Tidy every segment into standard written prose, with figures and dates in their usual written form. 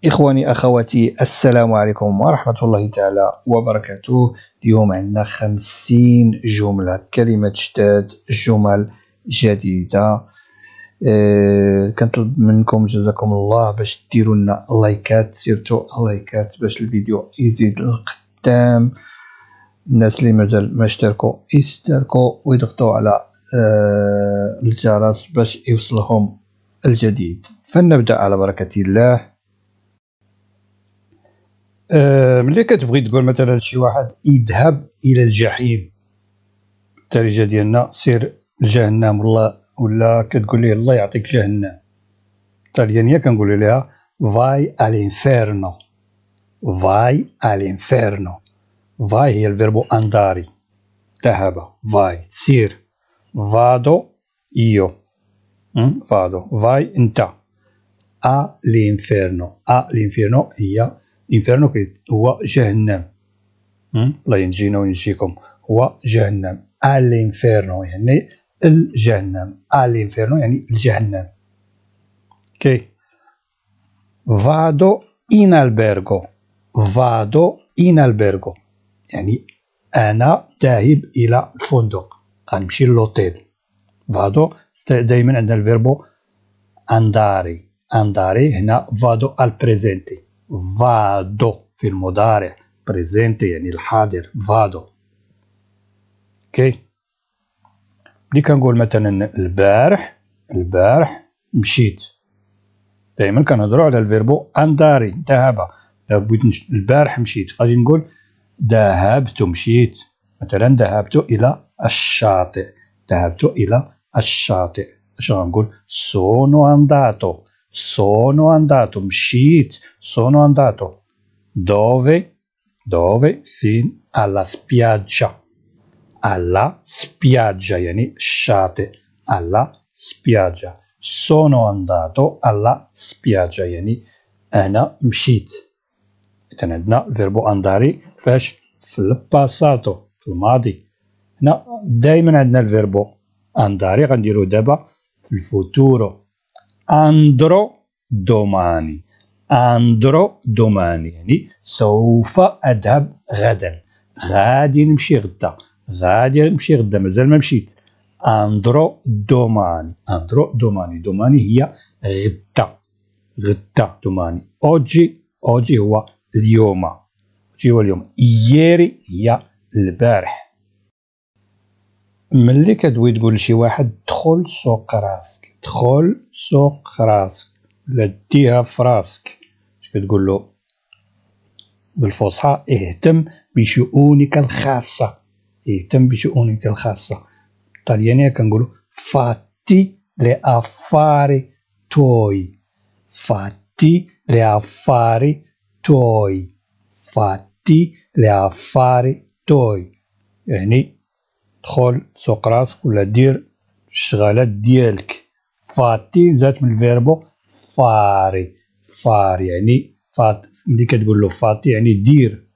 إخواني أخواتي، السلام عليكم ورحمة الله تعالى وبركاته. اليوم عندنا 50 جملة، كلمة جداد، جمل جديدة. كنطلب منكم جزاكم الله باش ديروا لنا لايكات، سيرتو لايكات باش الفيديو يزيد للقدام. الناس اللي مازال ما اشتركوا يشتركوا ويضغطوا على الجرس باش يوصلهم الجديد. فلنبدأ على بركة الله. ملي كتبغي تقول مثلا شي واحد يذهب الى الجحيم، الدارجه ديالنا سير لجهنم، ولا كتقول ليه الله يعطيك جهنم، الطليانيه كنقولوا ليها vai all'inferno. vai all'inferno. vai هي الفيربو انداري، ذهب، vai تسير، vado io، vado، vai انت، all'inferno. all'inferno هي الانفيرنو هو جهنم، الله ينجينا وينجيكم، هو جهنم. الانفيرنو يعني الجهنم، الانفيرنو يعني الجهنم. اوكي. vado in albergo. vado in albergo يعني انا ذاهب الى الفندق، غنمشي للوتيل. vado دائما عندنا الفيربو انداري. انداري هنا vado al presente. vado في المضارع، بريزنتي يعني الحاضر، فادو. اوكي. ملي كنقول مثلا البارح مشيت، دائما كنهضروا على الفيربو انداري، ذهب. بغيت البارح مشيت، غادي نقول ذهبت، مشيت. مثلا ذهبت الى الشاطئ، ذهبت الى الشاطئ. اش غنقول؟ sono andato. sono andato مشيت، sono andato. dove fin alla spiaggia. alla spiaggia يعني الشاطئ، alla spiaggia. sono andato alla spiaggia يعني أنا مشيت. إذن عندنا الفيربو أنداري فاش؟ في الباساتو، في الماضي. هنا دايما عندنا الفيربو أنداري غنديرو دابا في الفوتورو. andrò domani. andrò domani يعني سوف أذهب غدا، غادي نمشي غدا، غادي نمشي غدا، مازال ما مشيت. andrò domani. andrò domani. domani هي غدا، غدا domani. oggi هو اليوم، هو اليوم. ieri هي البارح. ملي كتبغي تقول لشي واحد دخل سوق راسك، دخل سوق راسك، ولا ديها في راسك، كتقول له بالفصحى اهتم بشؤونك الخاصة. اهتم بشؤونك الخاصة. الطليانية كنقولوا fatti le affari tuoi. fatti le affari tuoi. fatti le affari tuoi يعني دخل سوق راسك ولا دير الشغالات ديالك. فاتي جات من الفيربو فاري. فاري يعني ملي كتقول له فاتي يعني دير،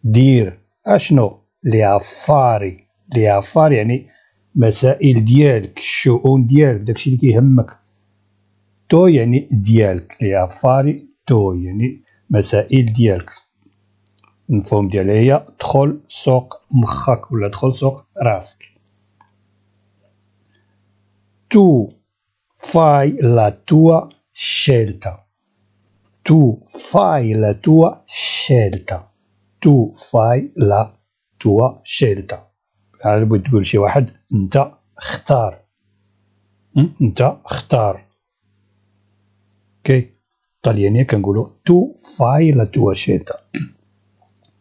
دير اشنو؟ لي افاري. لي افار يعني مسائل ديالك، الشؤون ديالك، داكشي اللي كيهمك. تو يعني ديالك، لي افاري تو يعني مسائل ديالك. المفهوم ديالها هي دخل سوق مخك ولا دخل سوق راسك. tu fai la tua scelta. tu fai la tua scelta. tu fai la tua scelta. هذا بغيت تقول شي واحد انت اختار، انت اختار. اوكي. الطليانية كنقولوا tu fai la tua scelta.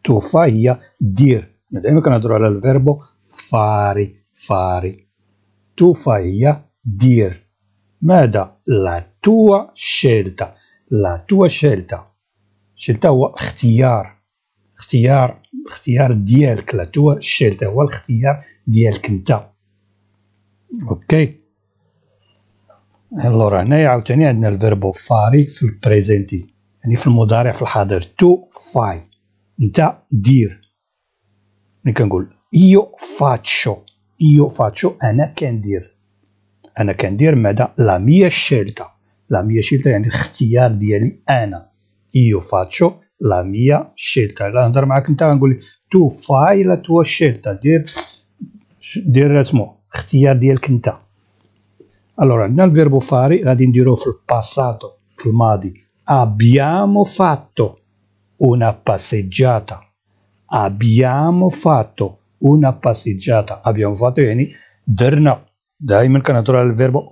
tu fai هي دير، دائما كنهضروا على الفيربو فاري. فاري. tu fai هي دير. ماذا؟ la tua scelta. la tua scelta. scelta هو اختيار، اختيار ديالك. la tua scelta هو الاختيار ديالك انت. اوكي. الور هنايا عاوتاني عندنا الفيربو فاري في البريزنتي يعني في المضارع في الحاضر. tu fai انت دير. ملي كنقول io faccio. io faccio انا كندير. انا كندير ماذا؟ لا ميا شيلتا. لا ميا شيلتا يعني الاختيار ديالي انا. io faccio la mia scelta. لا نهضر معاك انت غنقول لك tu fai la tua scelta، دير اسمو اختيار ديالك انت. الوغ عندنا الفيربو فاري غادي نديروه في الباساتو في الماضي. abbiamo fatto una passeggiata. abbiamo fatto una passeggiata. abbiamo fatto يعني درنا. دائما كنهضروا على الفيربو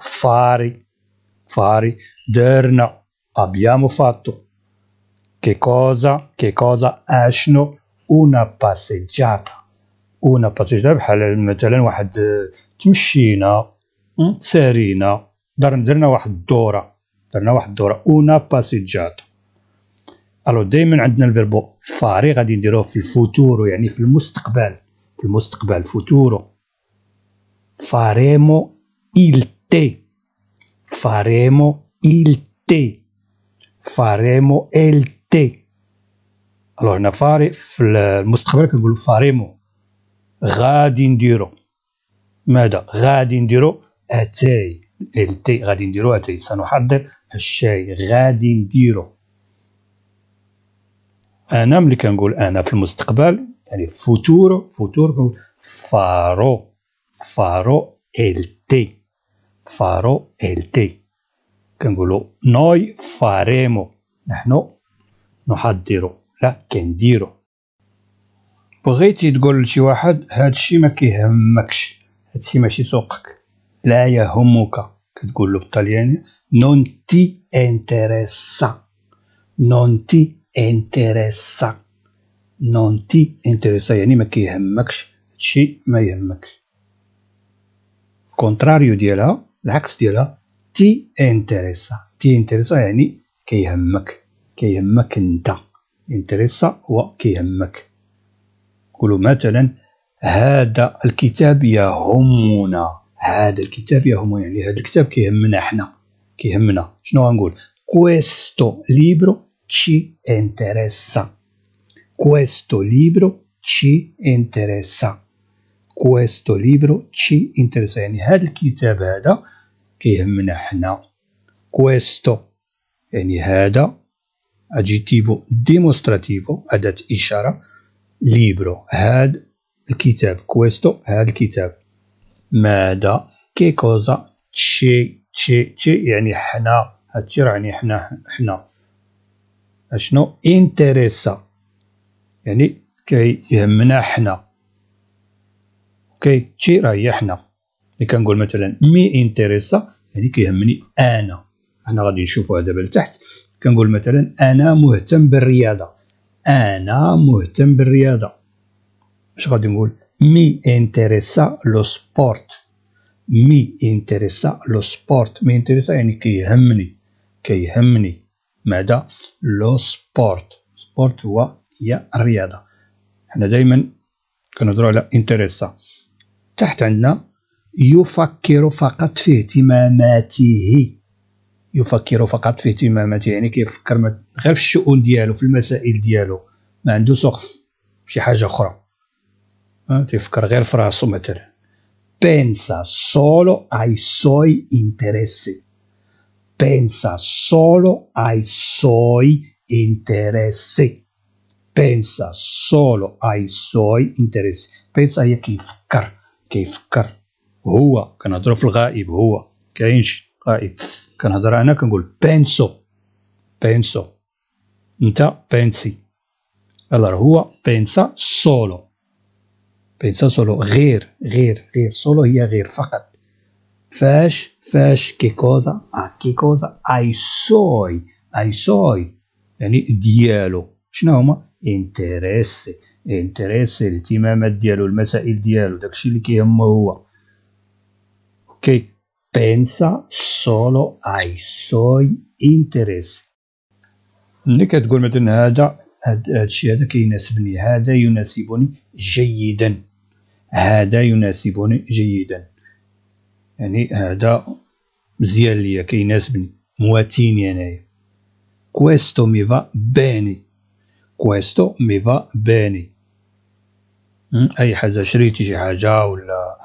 fari درنا. abbiamo fatto che cosa اشنو una passeggiata. una passeggiata بحال مثلا واحد تمشينا تسارينا درنا واحد الدوره una passeggiata. الو دائما عندنا الفيربو فاري غادي نديروه في الفوتورو يعني في المستقبل فوتورو. faremo il tè الو هنا فاري في المستقبل كنقولوا فاريمو. غادي نديرو ماذا؟ غادي نديرو اتاي. التي غادي نديرو اتاي، سنحضر الشاي. غادي نديرو. انا ملي كنقول انا في المستقبل يعني فوتورو كنقول فارو التي. كنقولوا نوي فاريمو نحن نحضر لا كنديرو. بغيتي تقول لشي واحد هادشي ما كيهمكش، هادشي ماشي سوقك، لا يهمك، كتقول له بالطلياني non ti interessa يعني ما كيهمكش، هادشي ما يهمكش. كونتراريو ديالها العكس ديالها تي انتريسا يعني كيهمك انت. انتريسا هو كيهمك. قولوا مثلا هذا الكتاب يهمنا يعني هذا الكتاب كيهمنا شنو غنقول؟ questo libro ci interessa يعني هذا الكتاب هذا كيهمنا حنا. questo يعني هذا aggettivo dimostrativo أداة إشارة. libro هذا الكتاب. questo هذا الكتاب. ماذا؟ che cosa ci يعني حنا. هادشي راه يعني حنا. اشنو؟ interessa يعني كيهمنا حنا. اوكي تشي راه هي حنا. ملي كنقول مثلا مي انتريسا يعني كيهمني انا. حنا غادي نشوفوها دابا لتحت. كنقول مثلا انا مهتم بالرياضه. اش غادي نقول؟ مي انتريسا لو سبورت. مي انتريسا يعني كيهمني. ماذا؟ لو سبورت هي الرياضه. حنا دائما كنهضروا على انتريسا. تحت عندنا يفكر فقط في اهتماماته. يعني كيفكر غير في الشؤون ديالو في المسائل ديالو، ما عنده سقف شي حاجه اخرى. تيفكر غير في راسو مثلا. pensa solo ai suoi interessi. pensa هي كيفكر. هو كنهضروا في الغائب، هو كاينش غائب. كنهضر انا كنقول penso انت pensi. هو pensa solo غير solo هي غير فقط. فاش che cosa ai suoi يعني ديالو. شنو هما؟ interessi الاهتمامات ديالو، المسائل ديالو، داكشي اللي كيهمو هو. اوكي pensa solo ai suoi interessi. ملي كتقول مثلا هادشي هذا كيناسبني، هذا يناسبني جيدا، يعني هذا مزيان ليا كيناسبني، مواتيني انايا. questo mi va bene. اي حاجه شريتي شي حاجه ولا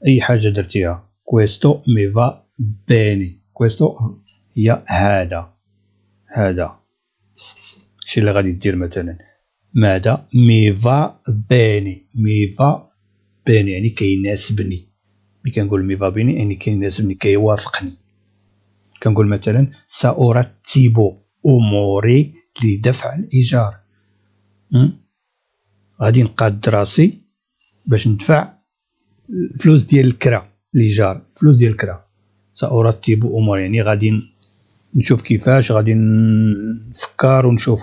اي حاجه درتيها questo mi va bene. questo هي هذا هادشي اللي غادي دير مثلا ماذا ميفا بيني، ميفا بيني يعني كيناسبني. ملي كنقول ميفا بيني يعني كيناسبني كيوافقني. كنقول مثلا سأرتب أموري لدفع الإيجار، غادي نقاد راسي باش ندفع الفلوس ديال الكرا، الإيجار، الفلوس ديال الكرا. سأرتب أموري يعني غادي نشوف كيفاش غادي نفكر ونشوف.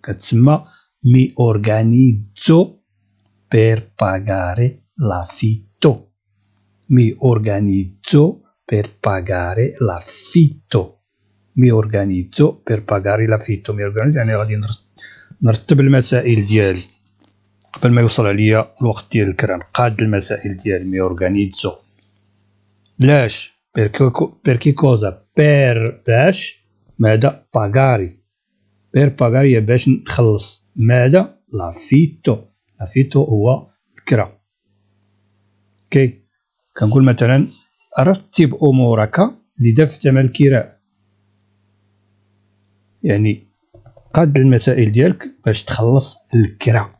كتسمى مي أورغانيزو بير باغاري لافيتو، مي أورغانيزو بير باغاري لافيتو، مي أورغانيزو بير باغاري لافيتو. مي أورغانيزو يعني غادي نرتب المسائل ديالي قبل ما يوصل عليا الوقت ديال الكرا، نقاد المسائل ديالي. مي أورغانيزو لاش بيركي كوزا بير باش ماذا باغاري، بير باغاري باش نخلص ماذا لافيتو، لافيتو هو الكرا. كي كنقول مثلا رتب أمورك لدفع ثمن الكراء، يعني قاد المسائل ديالك باش تخلص الكرا.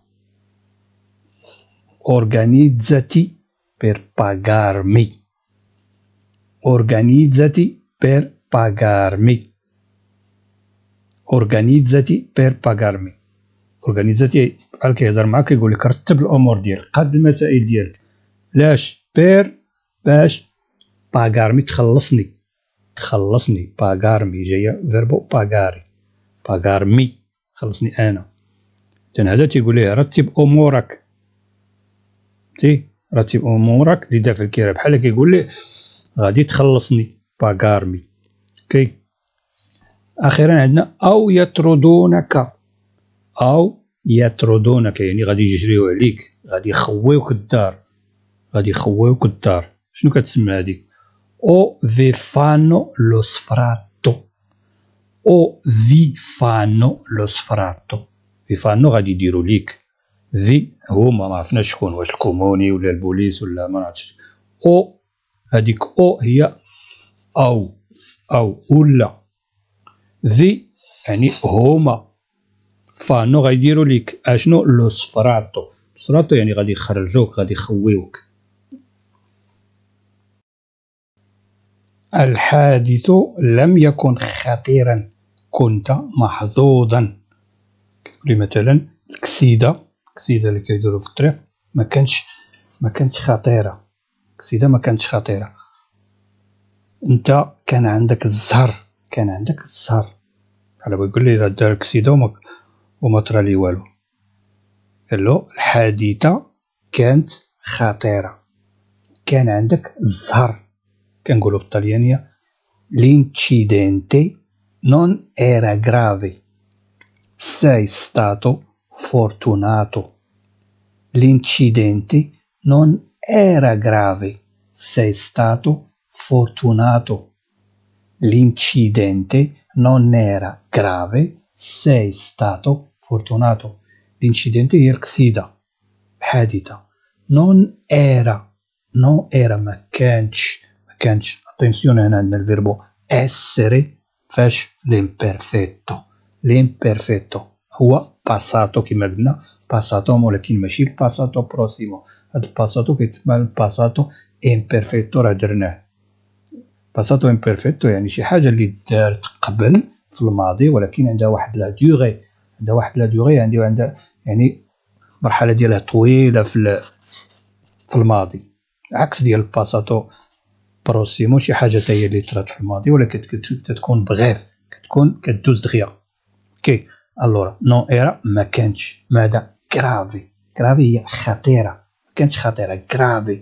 organizzati per pagarmi، organizzati per pagarmi، organizzati per pagarmi. organizzati بحال كيهضر معاك كيقول لك رتب الامور ديالك، قاد المسائل ديالك. لاش بير باش باغارمي تخلصني، تخلصني. باغارمي جايه فيربو باغاري، باغارمي خلصني انا. اذا هذا تيقول ليه رتب امورك، رتب امورك لدفع الكرا، بحال كيقول ليه غادي تخلصني باغارمي. اوكي. اخيرا عندنا او يطردونك، او يطردونك يعني غادي يجريو عليك، غادي يخويوك الدار، غادي يخويوك الدار. شنو كتسمى هذيك؟ او في فانو لو سفراتو، او في فانو لو سفراتو. في فانو غادي يديروا ليك، في هما ما عرفناش شكون، واش الكوموني ولا البوليس ولا ما عرفتش. او هذيك او هي او ولا في يعني هما، فانو غيديروا ليك اشنو لو سفراتو، سفراتو يعني غادي يخرجوك، غادي يخويوك. الحادث لم يكن خطيرا، كنت محظوظا. مثلا الكسيده، الكسيده اللي كيديروا في الطريق ما كانتش خطيره، الكسيده ما كانتش خطيره. انت كان عندك الزهر، كان عندك الزهر. على بيقول لي دار الكسيده وما طرا لي والو. قال له الحادثه كانت خطيره، كان عندك الزهر. كنقولوا بالطليانيه l'incidente non era grave, sei stato fortunato. L'incidente non era grave, sei stato fortunato. L'incidente non era grave, sei stato fortunato. L'incidente هي الكسيدة، الحادثة. non era ما كانش attenzione هنا عندنا الفيربو essere فاش l'imperfetto هو باساتو كما قلنا، باساتو ولكن ماشي باساتو بروسيمو. هاد الباساتو كيتسمى الباساتو امبيرفيتو، راه درناه. باساتو امبيرفيتو يعني شي حاجه اللي دارت قبل في الماضي ولكن عندها واحد لا دوغي، عندها واحد لا دوغي، عندها يعني مرحله ديالها طويله في الماضي، عكس ديال الباساتو بروسيمو شي حاجه حتى هي اللي طرات في الماضي ولكن كتكون بغيف، كتكون كدوز دغيا. اوكي. الورا نو ايرا ما كانتش ماذا كرافي، كرافي هي خطيره، ما كانتش خطيره كرافي،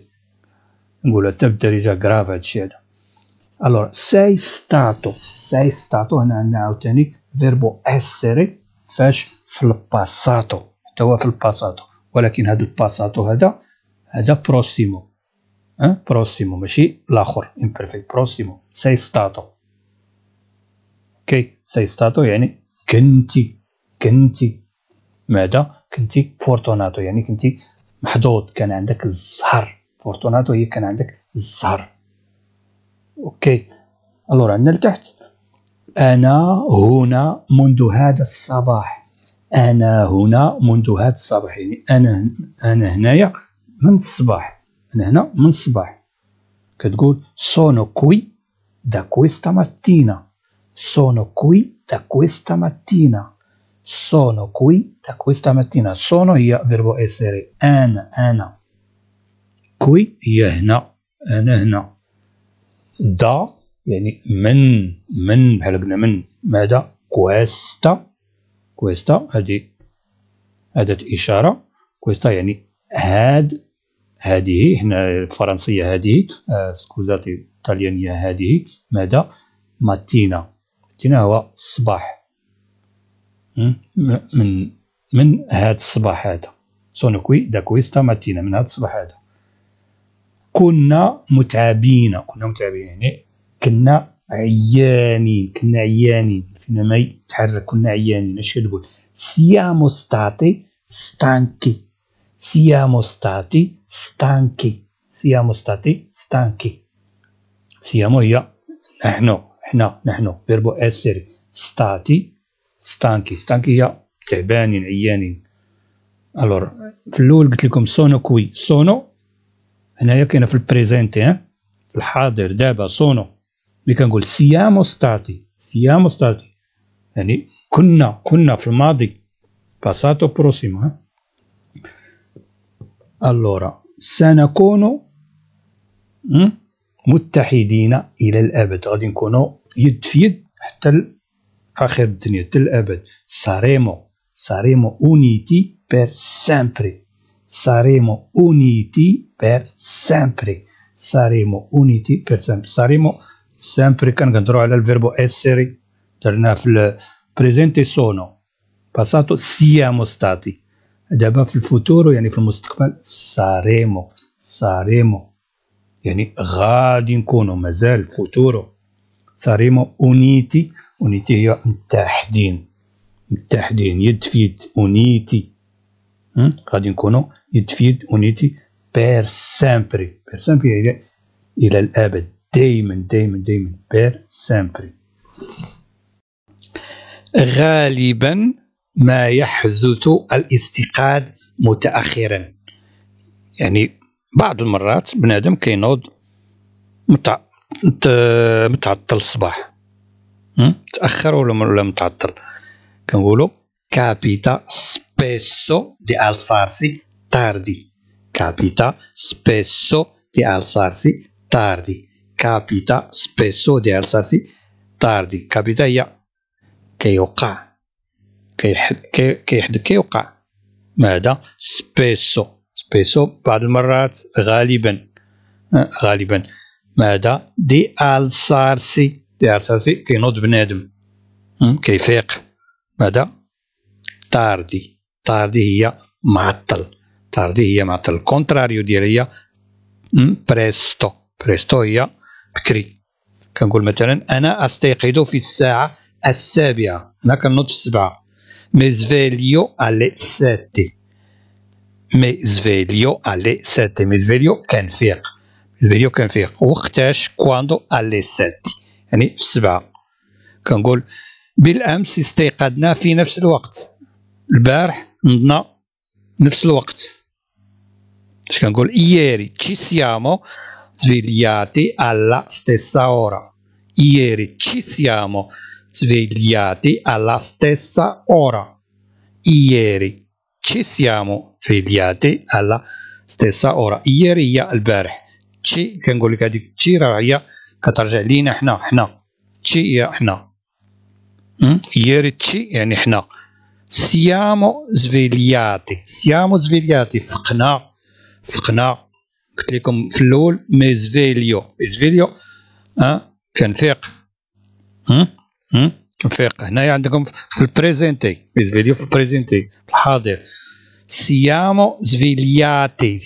نقولها حتى بالدارجه كراف هادشي هذا. الورا ساي ستاتو هنا عندنا عاوتاني فيربو اسيري فاش في الباساتو، حتى هو في الباساتو ولكن هذا الباساتو هذا بروسيمو، بروسيمو ماشي الاخر امبيرفيكت، بروسيمو ساي ستاتو. اوكي. ساي ستاتو يعني كنتي ماذا كنتي فورتوناتو يعني كنتي محظوظ، كان عندك الزهر. فورتوناتو هي كان عندك الزهر. اوكي. الور عندنا لتحت انا هنا منذ هذا الصباح، أنا هنا منذ هذا الصباح، يعني أنا هنايا من الصباح، أنا هنا من الصباح. كتقول sono qui da questa mattina. sono qui da questa mattina. sono qui da questa mattina. sono هي verbo essere. أنا qui هي هنا، أنا هنا. دا يعني من بحال قلنا من ماذا؟ كويستا هذه أداة إشارة. كويستا يعني هذه هنا الفرنسية هذه، سكوزاتي الإيطاليانية هذه ماذا؟ ماتينا هو الصباح. من هذا الصباح هذا. sono qui da questa mattina، من هذا الصباح هذا. كنا متعبين يعني كنا عيانين فينا ما يتحرك، كنا عيانين. اش تقول؟ siamo stati stanchi. siamo هي نحن verbo essere. stanchi هي تعبانين عيانين. الور في الاول قلت لكم sono qui. sono هنايا كاينه في البريزنتي، في الحاضر دابا. sono ملي كنقول siamo stati يعني كنا في الماضي، passato prossimo. allora سنكون متحدين إلى الأبد، غادي نكونوا يد في يد حتى آخر الدنيا، حتى الأبد. saremo uniti per sempre. saremo sempre كنهضروا على الفيربو اسيري، درناه في البريزنتي sono، passato siamo stati، دابا في الفوتورو يعني في المستقبل saremo يعني غادي نكونوا، مازال فوتورو. saremo uniti هي متحدين يد في يد. uniti غادي نكونوا يد في يد. uniti per sempre إلى الأبد، دايما per sempre. غالبا ما يحدث الاستيقاظ متأخرا، يعني بعض المرات بنادم كينوض متعطل الصباح، تأخر ولا متعطل. كنقولوا capita spesso di alzarsi tardi. capita spesso di alzarsi tardi. capita هي كيوقع، كيوقع. ماذا؟ spesso بعض المرات، غالبا ماذا؟ di alzarsi كينوض بنادم، كيفيق. ماذا؟ tardi هي معطل. الكونتراريو ديالها presto هي بكري. كنقول مثلا أنا أستيقظ في الساعة 7، أنا كنوض في 7. mi sveglio alle 7. كنفيق. وقتاش؟ quando alle 7 يعني في 7. كنقول بالأمس استيقظنا في نفس الوقت، البارح نضنا نفس الوقت. اش كنقول؟ ieri ci siamo svegliati alla stessa ora. ieri هي البارح. تشي كنقول لك هذيك تشي راه هي كترجع لينا حنا. تشي هي حنا. ieri تشي يعني حنا. siamo svegliati فقنا. قلت لكم في الاول مي سفيليو كنفيق. كنفيق. هنايا عندكم في البريزنتي، مي سفيليو في البريزنتي في الحاضر. siamo svegliati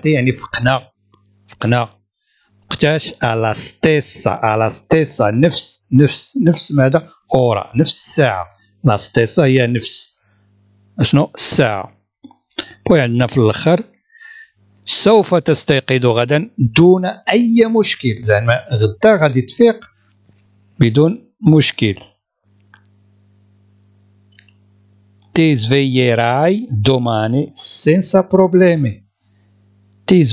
يعني فقنا. وقتاش؟ alla stessa نفس ماذا؟ اورا، نفس الساعة. لا ستيسا هي نفس شنو؟ الساعة. وعندنا في الاخر سوف تستيقظ غدا دون اي مشكل، زعما غدا غادي تفيق بدون مشكل. Ti sveglierai domani senza problemi. Ti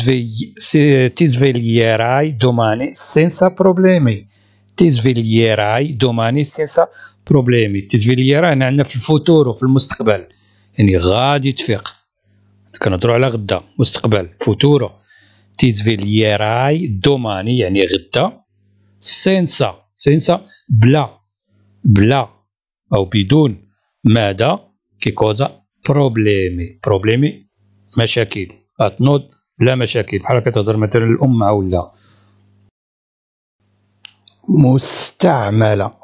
sveglierai domani senza problemi. Ti sveglierai domani senza problemi. ti sveglierai عندنا في الفوتور وفي المستقبل، يعني غادي تفيق، كنهضروا على غدا مستقبل فوتورو. ti sveglierai domani يعني غدا senza بلا أو بدون ماذا كي كوزا بروبليمي مشاكل، غتنوض بلا مشاكل، بحال كتهضر مثلا الأم مع ولدها.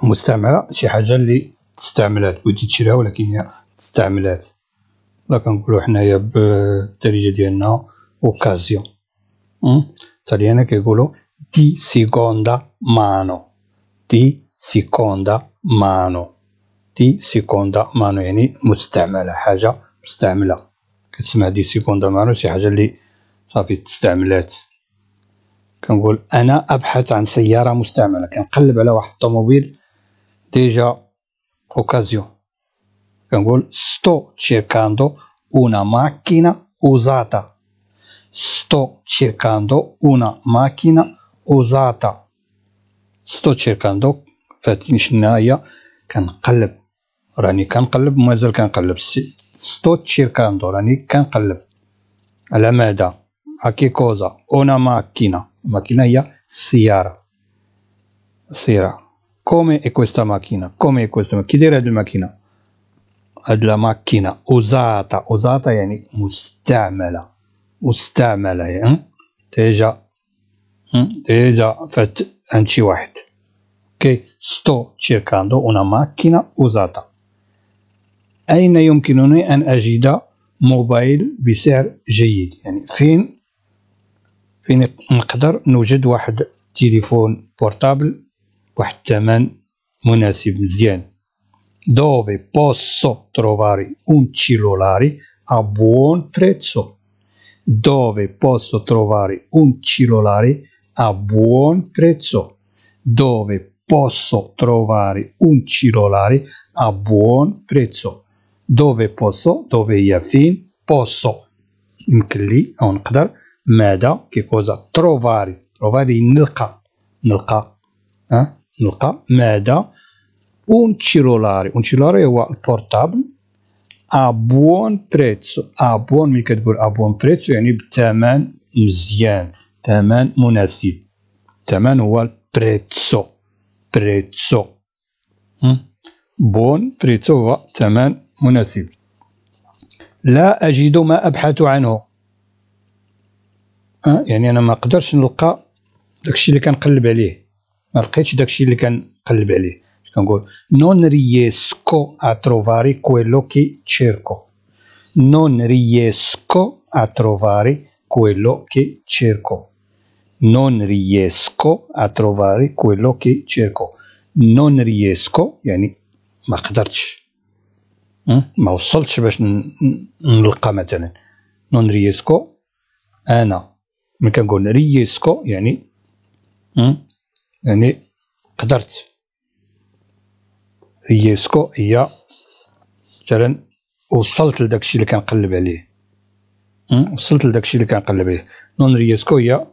مستعملة شي حاجة اللي تستعملات، بغيتي تشريها ولكن هي تستعملات، ولا كنقولو حنايا بالدارجة ديالنا اوكازيون. الطليان كيقولو دي سيكوندا مانو يعني مستعملة، حاجة مستعملة. كتسمع دي سيكوندا مانو شي حاجة اللي صافي تستعملات. كنقول أنا أبحث عن سيارة مستعملة، كنقلب على واحد الطوموبيل ديجا اوكازيون. كنقول sto cercando una macchina usata. sto cercando فاتني شناهي كنقلب، راني كنقلب ومازال كنقلب. sto cercando راني كنقلب على ماذا؟ هاكي كوزا una macchina هي السيارة. come è questa macchina كي داير هاد الماكينة؟ هاد لا ماكينة usata يعني مستعملة يعني ديجا فات عند شي واحد. اوكي sto cercando una macchina usata. أين يمكنني أن أجد موبايل بسعر جيد؟ يعني فين نقدر نوجد واحد تليفون بورتابل واحد الثمن مناسب مزيان. dove posso trovare un cellulare a buon prezzo. dove posso trovare un cellulare a buon prezzo. dove posso trovare un cellulare a buon prezzo. dove هي فين، posso يمكن لي أو نقدر، ماذا كي كوزا trovare نلقى ماذا. un cellulare هو البورتابل a buon prezzo. ملي كتقول a buon prezzo يعني بثمن مزيان، ثمن مناسب. الثمن هو البريتسو. buon prezzo هو ثمن مناسب. لا أجد ما أبحث عنه، يعني أنا ما قدرش نلقى داكشي اللي كنقلب عليه، ما لقيتش داكشي اللي كنقلب عليه. كنقول non riesco a trovare quello che cerco. non riesco a trovare quello che cerco. non riesco a trovare quello che cerco. non riesco يعني ما قدرتش، ما وصلتش باش نلقى مثلا. non riesco أنا ملي كنقول riesco يعني يعني قدرت. ريسكو هي مثلا وصلت لداكشي اللي كنقلب عليه، نون ريسكو هي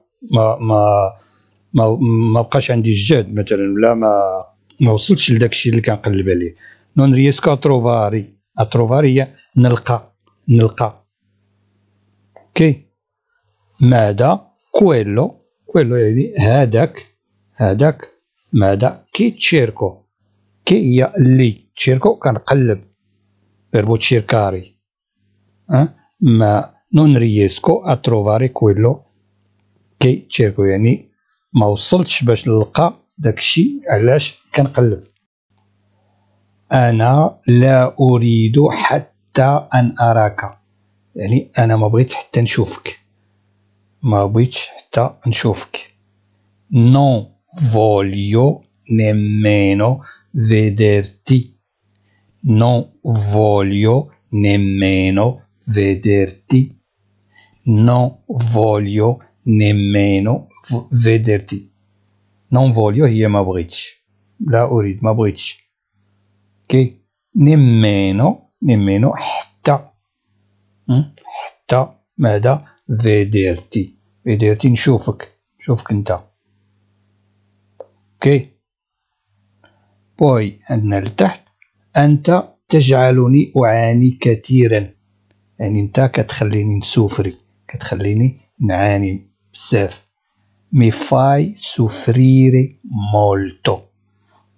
ما بقاش عندي الجهد مثلا، ولا ما وصلتش لداكشي اللي كنقلب عليه. نون ريسكو اتروفاري هي نلقى. اوكي ماذا كويلو يعني هذاك ماذا كي تشيركو. كي هي اللي تشيركو كنقلب، فيربو تشيركاري. ما non riesco a trovare quello che cerco يعني ما وصلتش باش نلقى داكشي علاش كنقلب. أنا لا أريد حتى أن أراك، يعني أنا ما بغيتش حتى نشوفك. non voglio nemmeno vederti. non voglio nemmeno vederti. non voglio nemmeno vederti. non voglio هي ما بغيتش، لا أريد ما بغيتش. اوكي nemmeno نيمينو حتى حتى ماذا فيديرتي نشوفك انت. اوكي. بوي عندنا لتحت انت تجعلني اعاني كثيرا، يعني انت كتخليني نسوفري، كتخليني نعاني بزاف. مي فاي سوفريري مولتو،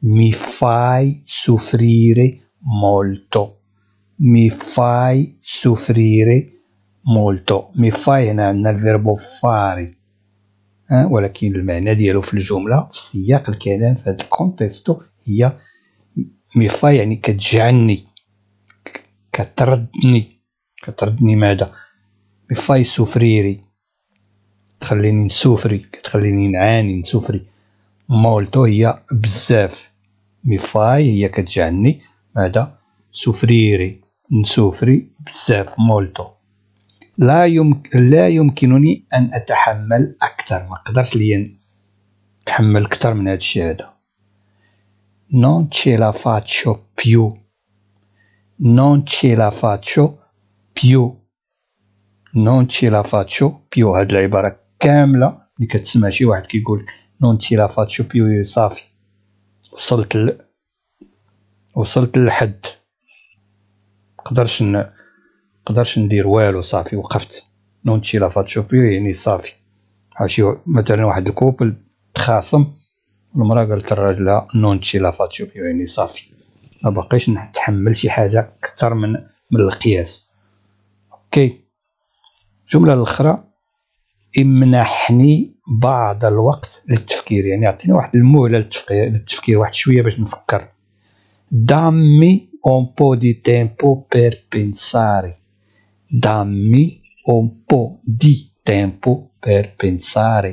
مي فاي سوفريري مولتو، مي فاي سوفريري مولتو. مي فاي هنا عندنا الفيربو فاري، ولكن المعنى ديالو في الجملة في سياق الكلام في هذا الكونتيستو هي مي فاي، يعني كتجعلني، كتردني ماذا؟ مي فاي سوفريري، تخليني نسوفري، كتخليني نعاني نسوفري. مولتو هي بزاف، مي فاي هي كتجعلني ماذا؟ سوفريري، نسوفري بزاف. مولتو. لا يمكنني أن أتحمل أكثر، ما قدرش ليا نتحمل أكثر من هذا الشيء هذا. non ce la faccio più، non ce la faccio più، non ce la faccio più. هاد العبارة كاملة اللي كتسمع شي واحد كيقول non ce la faccio più صافي، وصلت للحد، مقدرش ندير والو، صافي وقفت. non ce la faccio più يعني صافي. شي مثلا واحد الكوبل تخاصم، المرأة قالت للراجل non ce la faccio più يعني صافي، ما باقيش نتحمل شي حاجة أكثر من القياس. اوكي. الجملة الأخرى امنحني بعض الوقت للتفكير، يعني أعطيني واحد المهلة للتفكير، واحد شوية باش نفكر. dammi un po' di tempo per pensare، dammi un po' di tempo per pensare،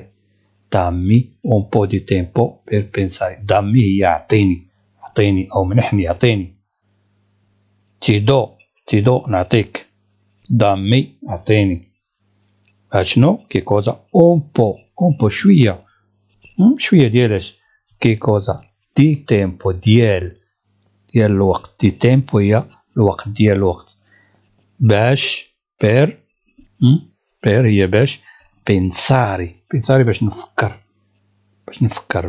dammi un po' di tempo per pensare. dammi هي أعطيني أو منحني، أعطيني. ti do نعطيك، dammi أعطيني. شنو؟ كي كوزا un po شوية ديالاش، كي كوزا دي tempo ديال الوقت، دي tempo هي الوقت، ديال الوقت. باش بير هي باش، بنساري باش نفكر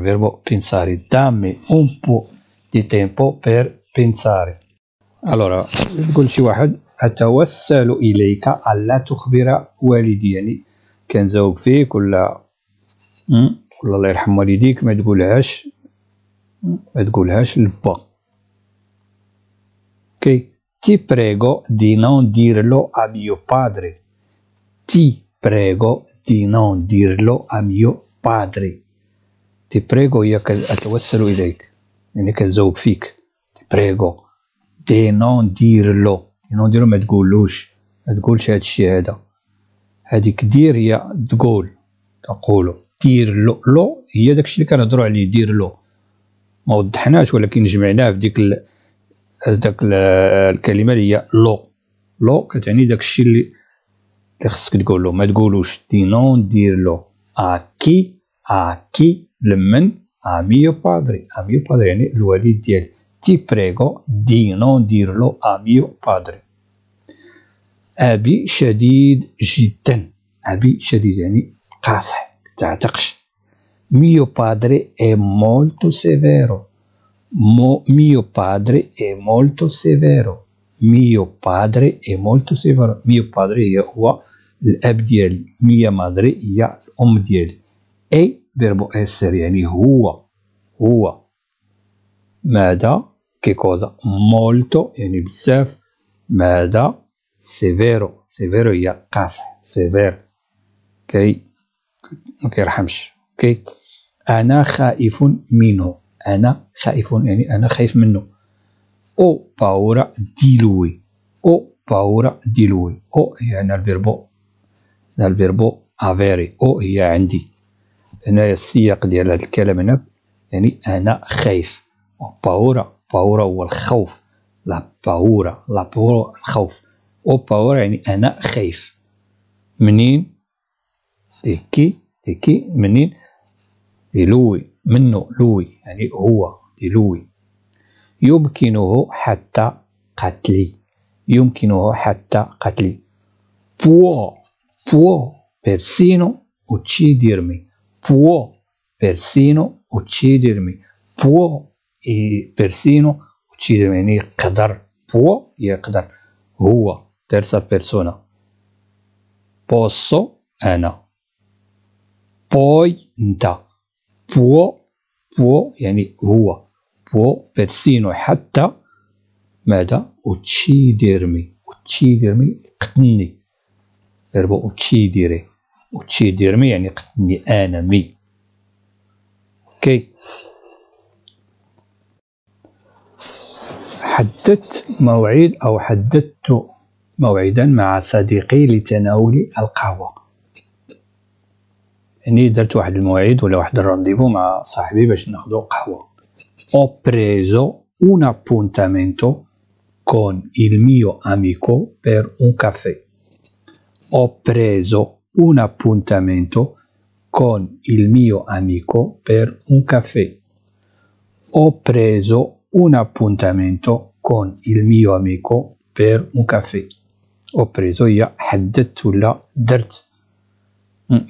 فيربو بنساري. dammi un po' di tempo per pensare. الوغ تقول شي واحد أتوسل إليك ألا تخبر والدي، يعني كان زوق فيك ولا الله يرحم والديك ما تقولهاش لبا. اوكي. ti prego di non dirlo a mio padre، ti prego di non dirlo a mio padre. ti prego هي أتوسل إليك، يعني كنزوق فيك. ti prego di non dirlo، ما تقولش هاد الشيء هذا. هذيك دير هي تقولو. ديرلو، لو هي داكشي اللي كنهضرو عليه، ديرلو ما وضحناش ولكن جمعناه في داك الكلمة اللي هي لو كتعني داكشي اللي خصك تقولو، ما تقولوش. دي نون ديرلو كي لمن ميو بادري يعني الوالد ديالي. تي بريغو دي نون ديرلو ميو بادري. أبي شديد جدا، أبي شديد يعني قاصح، تعتقش. mio padre è molto severo، mio padre è molto severo، mio padre è molto severo. mio padre هو الأب ديالي، mia madre هي الأم ديالي. اي فيربو اسر يعني هو ماذا؟ كي كوزا molto يعني بزاف، ماذا؟ سيفيرو هي قاصح، سيفير. اوكي. ما كيرحمش. اوكي. أنا خائف منه، أنا خائف يعني أنا خايف منه. أو باورا دي لوي، أو يعني الفيربو افيري، أو هي عندي. هنايا السياق ديال هذا الكلام هنا يعني أنا خايف. باورا هو الخوف، لا باورا الخوف. أو باورا يعني أنا خايف. منين؟ ديكي منين؟ لوي، منه لوي يعني هو، لوي. يمكنه حتى قتلي، يمكنه حتى قتلي. può persino uccidermi. può persino uccidermi. può persino uccidermi يعني يقدر. può يقدر. هو terza persona. posso أنا. poi أنت. può يعني هو. può persino حتى ماذا؟ uccidermi. يقتلني. verbo uccidere. uccidermi يعني يقتلني أنا مي. اوكي. حددت موعدا مع صديقي لتناول القهوة. يعني درت واحد الموعد ولا واحد الرانديفو مع صاحبي باش ناخدو قهوة. Ho preso un appuntamento con il mio amico per un caffè. Ho preso un appuntamento con il mio amico per un caffè. Ho preso un appuntamento con il mio amico per un caffè. Ho preso هي حددت ولا درت.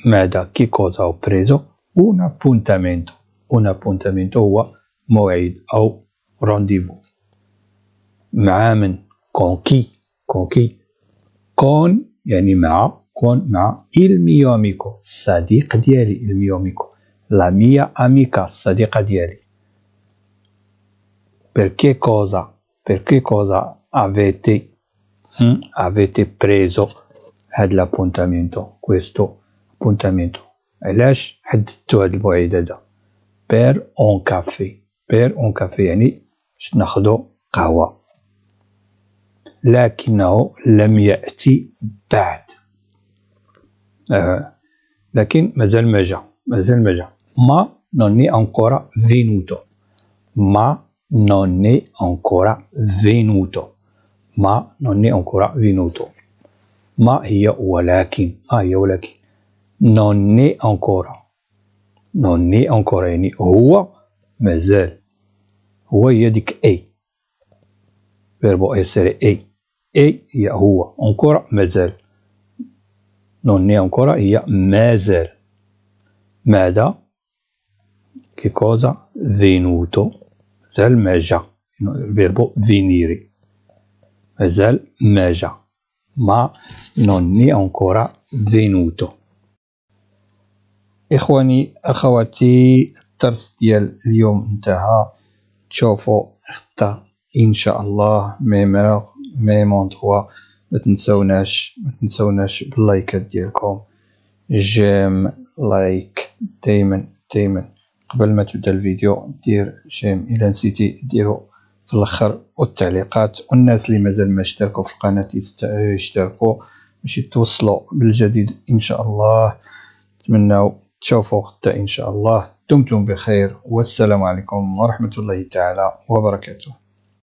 ماذا؟ كي كوزا. ho preso un appuntamento. un appuntamento هو موعد أو رونديفو. مع من؟ con chi. con يعني مع. مع il mio amico الصديق ديالي. il mio amico la mia amica الصديقة ديالي. perché cosa avete preso هاد l'appuntamento. questo appuntamento علاش حددتو هاد الموعد هذا؟ per un caffè يعني باش ناخدو قهوة. لكنه لم يأتي بعد. لكن مازال ما جا. ma non è ancora venuto. ما هي ولكن. non è ancora يعني هو مازال. هو هي ديك اي. verbo essere اي هي هو. ancora مازال. non è ancora هي مازال. ماذا؟ che cosa؟ venuto مازال ما جا. verbo venire مازال ما جا. ma non è ancora venuto. إخواني أخواتي الدرس ديال اليوم انتهى. تشوفوا غدا إن شاء الله ميمون 3. ما تنسوناش باللايكات ديالكم. جيم لايك دايما قبل ما تبدا الفيديو دير جيم. إلا نسيتي ديرو في الاخر والتعليقات. والناس اللي مازال ما اشتركوا في القناة يشتركوا باش يتوصلوا بالجديد ان شاء الله. نتمنى تشوفوا غدا ان شاء الله. دمتم بخير والسلام عليكم ورحمة الله تعالى وبركاته.